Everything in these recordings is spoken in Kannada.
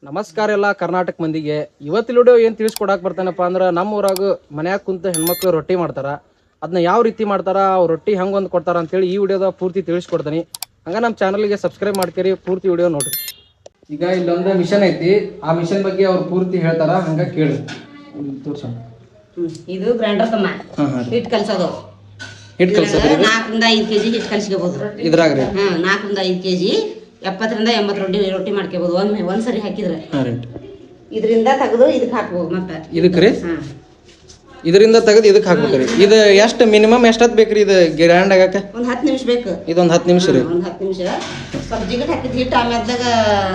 ನಮಸ್ಕಾರ ಎಲ್ಲ ಕರ್ನಾಟಕ ಮಂದಿಗೆ. ಇವತ್ತಿನ ವಿಡಿಯೋ ಏನು ತಿಳಿಸ್ಕೊಡಕ್ಕೆ ಬರ್ತಾನಪ್ಪ ಅಂದ್ರೆ ನಮ್ಮ ಊರಾಗ ಮನ್ಯಾಗ ಕುಂತ ಹೆಣ್ಮಕ್ಳು ರೊಟ್ಟಿ ಮಾಡ್ತಾರ. ಅದನ್ನ ಯಾವ ರೀತಿ ಮಾಡ್ತಾರ, ಅವ್ರು ರೊಟ್ಟಿ ಹೆಂಗೆ ಒಂದು ಕೊಡ್ತಾರ ಅಂತೇಳಿ ಈ ವಿಡಿಯೋದ ಪೂರ್ತಿ ತಿಳಿಸ್ಕೊಡ್ತೀನಿ. ಹಂಗೆ ನಮ್ಮ ಚಾನಲ್ಗೆ ಸಬ್ಸ್ಕ್ರೈಬ್ ಮಾಡ್ತೀರಿ, ಪೂರ್ತಿ ವಿಡಿಯೋ ನೋಡ್ರಿ. ಈಗ ಇಲ್ಲೊಂದು ಮಿಷನ್ ಐತಿ, ಆ ಮಿಷನ್ ಬಗ್ಗೆ ಅವ್ರು ಪೂರ್ತಿ ಹೇಳ್ತಾರ, ಹಂಗೆ ಕೇಳಿ ತೋರ್ಸೋಣ. ಇದು ಗ್ರೈಂಡರ್ ತಮ್ಮ ಹಿಟ್ಟು ಕಲ್ಸೋದು. ಹಿಟ್ಟು ಕಲ್ಸೋದು 4 ರಿಂದ 5 kg ಹಿಟ್ಟು ಕಲ್ಸ್ಕೋಬಹುದು ಇದ್ರಾಗ ರೀ. 4 ರಿಂದ 5 kg 70 ರಿಂದ 80 ರೊಟ್ಟಿ ಮಾಡ್ಕೋಬಹುದು ಒಂದ್ಸರಿ ಹಾಕಿದ್ರೆ. ಇದರಿಂದ ತೆಗೆದು ಇದಕ್ಕೆ ಹಾಕ್ಬೋದು. ಮತ್ತೆ ಇದಕ್ಕೆ ರೀ ಇದರಿಂದ ತೆಗೆದು ಇದಕ್ಕೆ ಹಾಕ್ಬೇಕ್ರಿ. ಇದು ಎಷ್ಟು ಮಿನಿಮಮ್ ಎಷ್ಟೊತ್ತು ಬೇಕ್ರಿ ಇದು ಗ್ರೈಂಡ್ ಆಗಕ್ಕೆ? ಒಂದು 10 ನಿಮಿಷ ಬೇಕು. ಇದೊಂದು 10 ನಿಮಿಷ ರೀ. ಒಂದು 10 ನಿಮಿಷ ಸ್ವಲ್ಪ ಜಿಗಟ್ ಹಾಕಿದ ಹಿಟ್ಟು ಆಮೇಲೆ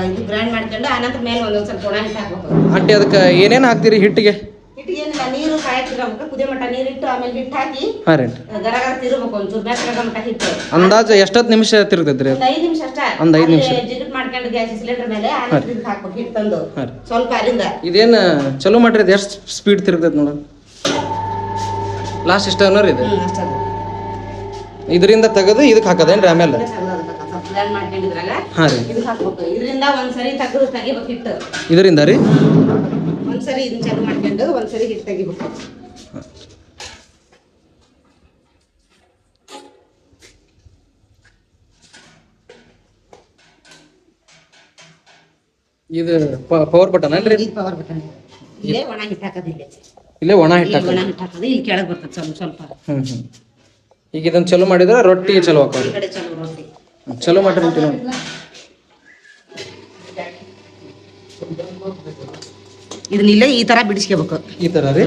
ಇದು ಗ್ರೈಂಡ್ ಮಾಡ್ಕೊಂಡು ಆನಂತರ ಮೇಲೆ ಒಂದೊಂದು ಸ್ವಲ್ಪ ಒಣ ಹಿಟ್ಟು ಹಾಕ್ಬೇಕು. ಅಂಟಿ ಅದಕ್ಕೆ ಏನೇನು ಹಾಕ್ತೀರಿ ಹಿಟ್ಟಿಗೆ? ಹಿಟ್ಟಿಗೆ ಏನಿಲ್ಲ, ನೀರು ಕಾಯಕ್ಕಿಡಬೇಕು, ಕುದಿಯ ಮಟ್ಟ ನೀರು ಇಟ್ಟು ಆಮೇಲೆ ಹಿಟ್ಟು ಹಾಕಿ ಹಾಂ ರೀ ಗರಗರ ತಿರುಗಬೇಕು. ಒಂಚೂರು ಬೇಕಾಗ ಮಟ್ಟ ಹಿಟ್ಟು ಅಂದಾಜು ಎಷ್ಟೊತ್ತು ನಿಮಿಷ ತಿರುಗತೈತ್ರಿ? ಒಂದು 5 ನಿಮಿಷ ಅಷ್ಟೇ. ಒಂದು 5 ನಿಮಿಷ ಜಿಗಟ್ ಮಾಡ್ಕೊಂಡು ಗ್ಯಾಸ್ ಸಿಲಿಂಡರ್ ಮೇಲೆ ಆನಂತರ ಇದಕ್ಕೆ ಹಾಕ್ಬೇಕು ಹಿಟ್ಟು ತಂದು ಸ್ವಲ್ಪ ಅರಿಂದ. ಇದೇನು ಚಲೋ ಮಾಡ್ರಿ, ಎಷ್ಟು ಸ್ಪೀಡ್ ತಿರುಗತೈತೆ ನೋಡ. ಲಾಸ್ಟ್ ಇಷ್ಟ ಅನ್ನೋರು ಇದು ಇದರಿಂದ ತೆಗೆದು ಇದಕ್ಕೆ ಹಾಕೋದೇನ್ರಿ ಆಮೇಲೆ? ಮಾಡ್ಕೊಂಡಿದ್ರಾಗ ಹಾಂ ರೀ. ಇದಕ್ಕೆ ಹಾಕ್ಬೇಕು. ಇದರಿಂದ ಒಂದ್ಸರಿ ತೆಗೆದು ತೆಗಿಬೇಕು ಹಿಟ್ಟು. ಇದರಿಂದ ರೀ ಒಂದ್ಸರಿ ಇದನ್ನ ಚಾಲು ಮಾಡ್ಕೊಂಡು ಒಂದ್ಸರಿ ಹಿಟ್ಟು ತೆಗಿಬೇಕು. ಇದು ಪವರ್ ಬಟನ್ ಅಲ್ರಿ? ಇದು ಪವರ್ ಬಟನ್. ಇಲ್ಲೇ ಒಣ ಹಿಟ್ಟು ಹಾಕೋದಿಲ್ಲ, ಇಲ್ಲೇ ಒಣ ಹಿಟ್ಟು ಹಾಕೋದು. ಒಣ ಹಿಟ್ಟು ಹಾಕೋದು ಇಲ್ಲಿ ಕೆಳಗೆ ಬರ್ತದೆ ಸ್ವಲ್ಪ ಸ್ವಲ್ಪ. ಈಗ ಇದನ್ನ ಚಲೋ ಮಾಡಿದ್ರೆ ರೊಟ್ಟಿ ಚಲೋ ಹಾಕೋದು. ಈ ಕಡೆ ಚಲೋ ರೊಟ್ಟಿ ಚಲೋ ಮಾಡ್ರಿ ರೊಟ್ಟಿ ನೋಡಿ. ಇದನ್ನ ಇಲ್ಲೇ ಈ ತರ ಬಿಡಿಸ್ಕೋಬೇಕು. ಈ ತರ ರೀ.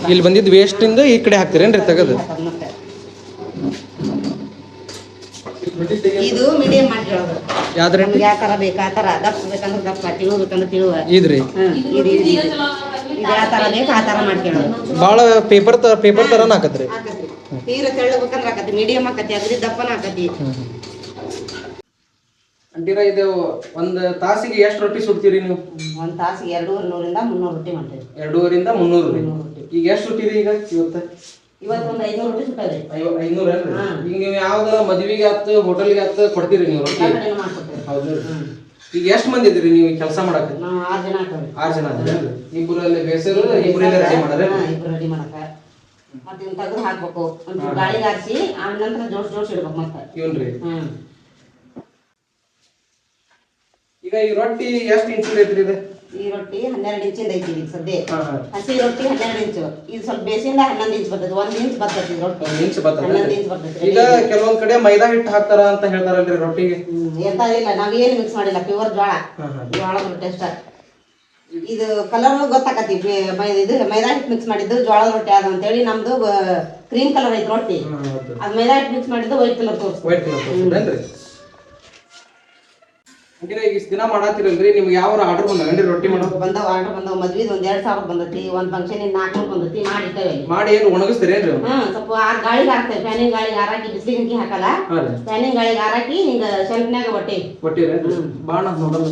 ಇಲ್ಲಿ ಬಂದಿದ್ದು ವೇಸ್ಟ್ ಇಂದ ಈ ಕಡೆ ಹಾಕ್ತಿರೇನ್ರಿ ತೆಗೆದು? ಇದು ಮೀಡಿಯಂ ಮಾಡಿರೋದು. ಯಾವ್ದ್ರಿ? ಯಾವ ತರ ಬೇಕು ಆ ತರ, ದಪ್ಪ ಬೇಕಂದ್ರೆ ದಪ್ಪ, ತಿಳುವ ಬೇಕಂದ್ರೆ ತಿಳುವ. ಇದ್ರಿ ಯಾವ ತರ ಬೇಕು ಆ ತರ ಮಾಡ್ಕೊಳ್ಳೋದು. ಭಾಳ ಪೇಪರ್ ತರನ ಹಾಕತ್ರಿ. ತೀರ ತೆಳ್ಳಬೇಕಂದ್ರೆ ಹಾಕತಿ, ಮೀಡಿಯಂ ಹಾಕತಿ, ಅದ್ರಿ ದಪ್ಪನ ಹಾಕತಿ. ಅಂತೀರಾ ಇದು ಒಂದು ತಾಸಿಗೆ ಎಷ್ಟು ರೊಟ್ಟಿ ಸುಡ್ತೀರಿ ನೀವು? ಒಂದ್ ತಾಸಿಗೆ 250 ರಿಂದ 300 ರೊಟ್ಟಿ ಮಾಡ್ತೇವೆ. 250 ರಿಂದ 300 ರೀ. ಈಗ ಎಷ್ಟು ಸುಟ್ಟಿರಿ ಈಗ ಇವತ್ತು? ಇವತ್ತು ಒಂದು 500 ರೊಟ್ಟಿ ಸುಟ್ಟವ್ರಿ. 500 ಏನ್ರಿ? ಈಗ ನೀವು ಯಾವ್ದಾರ ಮದ್ವಿಗೆ ಆತು ಹೋಟೆಲ್ಗೆ ಆತು ಕೊಡ್ತೀರಿ ನೀವು ರೊಟ್ಟಿ? ಮಾಡ್ಕೊಡ್ತೇವೆ. ಹೌದು. ಈಗ ಎಷ್ಟು ಮಂದಿ ಇದ್ರಿ ನೀವು ಕೆಲಸ ಮಾಡಕ್ಕೆ? ನಾವು 6 ಜನ ಆಗ್ತೇವೆ. 6 ಜನ ಅದ್ರಿ. ಇಬ್ರು ಅಲ್ಲಿ ಬೇಸರು, ಇಬ್ರು ಇಲ್ಲಿ ರೆಡಿ ಮಾಡಾರೆ? ಇಬ್ರು ರೆಡಿ ಮಾಡಕ. ಮತ್ತೆ ಇವ್ನ ತೆಗೆದು ಹಾಕ್ಬೇಕು, ಒಂಚೂರು ಗಾಳಿಗೆ ಹಾರಿಸಿ ಆಮೇಲೆ ನಂತರ ಜೋಡ್ಸಿ ಇಡ್ಬೇಕು. ಮತ್ತೆ ಇವನ್ರಿ ಈಗ ಈ ರೊಟ್ಟಿ ಎಷ್ಟು ಇಂಚ್ ಐತ್ರಿ ಇದು? ಈ ರೊಟ್ಟಿ 12 ಇಂಚಿಂದ ಐತಿ ಈಗ ಸದ್ಯ. ಹಸಿ ರೊಟ್ಟಿ 12 ಇಂಚು. ಇದು ಸ್ವಲ್ಪ ಬೇಸಿಂದ 11 ಇಂಚ್ ಬರ್ತದೆ. 1 ಇಂಚ್ ಬರ್ತದೆ ರೊಟ್ಟಿ. 1 ಇಂಚ್ ಬರ್ತದೆ. 11 ಇಂಚ್ ಬರ್ತದೆ. ಈಗ ಕೆಲವೊಂದ್ ಕಡೆ ಮೈದಾ ಹಿಟ್ಟು ಹಾಕ್ತಾರ ಅಂತ ಹೇಳ್ತಾರಲ್ರಿ ರೊಟ್ಟಿಗೆ? ಎಂತ ಇಲ್ಲ, ನಾವೇನು ಮಿಕ್ಸ್ ಮಾಡಿಲ್ಲ, ಪ್ಯೂರ್ ಜೋಳದ ರೊಟ್ಟಿ ಅಷ್ಟ. ಇದು ಕಲರ್ ಗೊತ್ತಾಕತಿ, ಇದು ಮೈದಾ ಹಿಟ್ಟು ಮಿಕ್ಸ್ ಮಾಡಿದ್ದು ಜೋಳದ ರೊಟ್ಟಿ ಅದ ಅಂತೇಳಿ. ನಮ್ದು ಕ್ರೀಮ್ ಕಲರ್ ಐತಿ ರೊಟ್ಟಿ, ಅದ್ ಮೈದಾ ಹಿಟ್ಟು ಮಿಕ್ಸ್ ಮಾಡಿದ್ದು ವೈಟ್ ಕಲರ್ ತೋರಿಸ್ತೇನೆ. ಈಗ ಇಷ್ಟು ದಿನ ಮಾಡಾತಿರಲ್ರಿ, ನಿಮ್ಗೆ ಯಾವ ಆರ್ಡರ್ ಬಂದನ್ರಿ ರೊಟ್ಟಿ ಮಾಡೋದು? ಆರ್ಡರ್ ಬಂದವ. ಮದ್ವಿದ್ ಒಂದ್ 2000 ಬಂದತಿ, ಒಂದ್ ಫಂಕ್ಷನ್ 400 ಬಂದತಿ. ಮಾಡಿಟ್ಟೇವೆ. ಮಾಡಿ ಏನು ಒಣಗಿಸ್ತೀರೇನ್ರಿ? ಸ್ವಲ್ಪ ಗಾಳಿಗೆ ಹಾಕ್ತೇವೆ, ಫ್ಯಾನಿಂಗ್ ಗಾಳಿಗೆ ಹಾರಾಕಿ, ಬಿಸಿಲಿಗೆ ಹಾಕಿ ಹಾಕಲ್ಲ, ಫ್ಯಾನಿಂಗ್ ಗಾಳಿಗೆ ಹಾರಾಕಿ ಹಿಂಗ ಶೆಲ್ಫ್ನಾಗ ಒಟ್ಟಿರಿ ಬಾಣ ನೋಡೋಣ.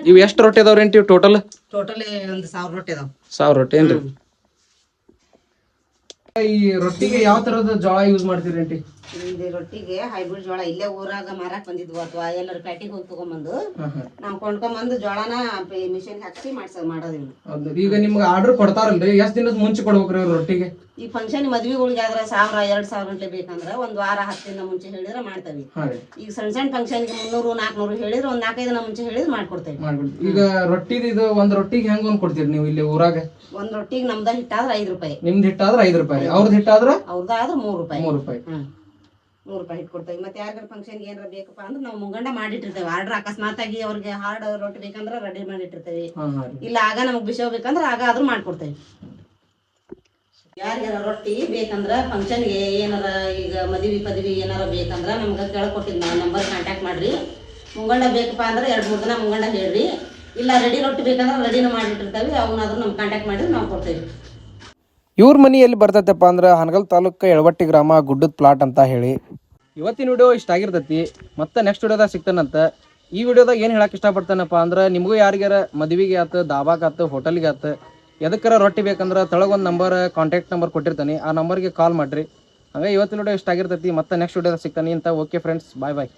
ಇವು ಎಷ್ಟು ರೊಟ್ಟಿ ಅದಾವ್ರೇಂಟಿ ಟೋಟಲ್? ಟೋಟಲ್ ಒಂದು 1000 ರೊಟ್ಟಿ ಅದಾವ. 1000 ರೊಟ್ಟಿ ಏನ್ರಿ? ಈ ರೊಟ್ಟಿಗೆ ಯಾವ ತರದ ಜೋಳ ಯೂಸ್ ಮಾಡ್ತೀರಿ ಆಂಟಿ? ಇದು ರೊಟ್ಟಿಗೆ ಹೈಬ್ರಿಡ್ ಜೋಳ ಇಲ್ಲೇ ಊರಾಗ ಮಾರಾಕ್ ಬಂದಿದ್ವು, ಅಥವಾ ಎಲ್ಲರೂ ಪ್ಯಾಟಿಗೆ ಹೋಗಿ ತಗೊಂಬಂದು ನಾವು ಕೊಂಡ್ಕೊಂಬಂದು ಜೋಳನ ಮಿಷನ್ ಹಾಕಿ ಮಾಡೋದಿಲ್ಲ. ಈಗ ನಿಮ್ಗೆ ಆರ್ಡರ್ ಕೊಡ್ತಾರಲ್ರಿ, ಎಷ್ಟ್ ದಿನದ ಮುಂಚೆ ಕೊಡ್ಬೇಕ್ರಿ ರೊಟ್ಟಿಗೆ? ಈ ಫಂಕ್ಷನ್ ಮದ್ವಿಗಳಿಗೆ ಆದ್ರೆ 1000-2000 ಗಂಟೆ ಬೇಕಂದ್ರೆ ಒಂದ್ ವಾರ 10 ದಿನ ಮುಂಚೆ ಹೇಳಿದ್ರೆ ಮಾಡ್ತೇವೆ. ಈಗ ಸಣ್ಣ ಸಣ್ಣ ಫಂಕ್ಷನ್ಗೆ 300-400 ಹೇಳಿದ್ರೆ ಒಂದ್ 4-5 ದಿನ ಮುಂಚೆ ಹೇಳಿದ್ರೆ ಮಾಡ್ಕೊಡ್ತೇವೆ. ಈಗ ರೊಟ್ಟಿದ ಇದು ಒಂದ್ ರೊಟ್ಟಿಗೆ ಹೆಂಗ್ ಒಂದ್ ಕೊಡ್ತೀರಿ ನೀವು ಇಲ್ಲಿ ಊರಾಗ? ಒಂದ್ ರೊಟ್ಟಿಗೆ ನಮ್ದ ಹಿಟ್ಟಾದ್ರೆ 5 ರೂಪಾಯಿ. ನಿಮ್ದು ಹಿಟ್ಟಾದ್ರೆ 5 ರೂಪಾಯಿ, ಅವ್ರದ್ದು ಹಿಟ್ಟಾದ್ರೆ? ಅವ್ರದ್ದಾದ್ರೆ 3 ರೂಪಾಯಿ. 3 ರೂಪಾಯಿ. 3 ರೂಪಾಯಿ ಹಿಟ್ಟು ಕೊಡ್ತೇವೆ. ಮತ್ತೆ ಯಾರಿಗಾರ ಫಂಕ್ಷನ್ಗೆ ಏನಾರ ಬೇಕಪ್ಪ ಅಂದ್ರೆ ನಾವು ಮುಂಗಂಡ ಮಾಡಿಟ್ಟಿರ್ತೇವೆ. ಆರ್ಡರ್ ಅಕಸ್ಮಾತ್ ಆಗಿ ಅವ್ರಿಗೆ ಹಾರ್ಡ್ ರೊಟ್ಟಿ ಬೇಕಂದ್ರೆ ರೆಡಿ ಮಾಡಿಟ್ಟಿರ್ತೇವೆ. ಇಲ್ಲ ಆಗ ನಮಗ್ ಬಿಸಿ ಬೇಕಂದ್ರೆ ಆಗ ಆದ್ರೂ ಮಾಡ್ಕೊಡ್ತೇವೆ. ಯಾರಿಗಾರ ರೊಟ್ಟಿ ಬೇಕಂದ್ರ ಫಂಕ್ಷನ್ಗೆ ಏನಾರ ಈಗ ಮದುವೆ ಪದವಿ ಏನಾರ ಬೇಕಂದ್ರ ನಮ್ಗೆ ಕೇಳ್ಕೊಟ್ಟಿದ್ದು ನಾವು ನಂಬರ್ ಕಾಂಟ್ಯಾಕ್ಟ್ ಮಾಡ್ರಿ. ಮುಂಗಂಡ ಬೇಕಪ್ಪ ಅಂದ್ರೆ 2-3 ದಿನ ಮುಂಗಂಡ ಹೇಳ್ರಿ. ಇಲ್ಲ ರೆಡಿ ರೊಟ್ಟಿ ಬೇಕಂದ್ರೆ ರೆಡಿನೂ ಮಾಡಿಟ್ಟಿರ್ತೀವಿ. ಅವನ್ನಾದ್ರೂ ನಮ್ಗೆ ಕಾಂಟ್ಯಾಕ್ಟ್ ಮಾಡಿದ್ರೆ ನಾವು ಕೊಡ್ತೇವೆ. ಇವ್ರ ಮನಿ ಎಲ್ಲಿ ಬರ್ತೈತಪ್ಪ ಅಂದ್ರೆ ಹನಗಲ್ ತಾಲೂಕು ಯಳವಟ್ಟಿ ಗ್ರಾಮ ಗುಡ್ಡದ ಪ್ಲಾಟ್ ಅಂತ ಹೇಳಿ. ಇವತ್ತಿನ ವಿಡಿಯೋ ಇಷ್ಟ ಆಗಿರ್ತೈತಿ. ಮತ್ತೆ ನೆಕ್ಸ್ಟ್ ವಿಡಿಯೋದಾಗ ಸಿಗ್ತಾನಂತ. ಈ ವಿಡಿಯೋದಾಗ ಏನು ಹೇಳಕ್ಕೆ ಇಷ್ಟಪಡ್ತಾನಪ್ಪ ಅಂದ್ರೆ ನಿಮಗೂ ಯಾರಿಗಾರ ಮದುವೆಗೆ ಆತು, ದಾಬಾಗೆ ಆತು, ಹೋಟೆಲ್ಗೆ ಆತು, ಎದಕ್ಕಾರ ರೊಟ್ಟಿ ಬೇಕಂದ್ರೆ ತೆಳಗೊಂದು ನಂಬರ್ ಕಾಂಟ್ಯಾಕ್ಟ್ ನಂಬರ್ ಕೊಟ್ಟಿರ್ತಾನೆ. ಆ ನಂಬರ್ಗೆ ಕಾಲ್ ಮಾಡಿರಿ. ಹಂಗೆ ಇವತ್ತಿನ ವಿಡಿಯೋ ಇಷ್ಟ ಆಗಿರ್ತೈತಿ. ಮತ್ತೆ ನೆಕ್ಸ್ಟ್ ವಿಡಿಯೋದಾಗ ಸಿಗ್ತಾನೆ ಅಂತ. ಓಕೆ ಫ್ರೆಂಡ್ಸ್, ಬಾಯ್ ಬಾಯ್.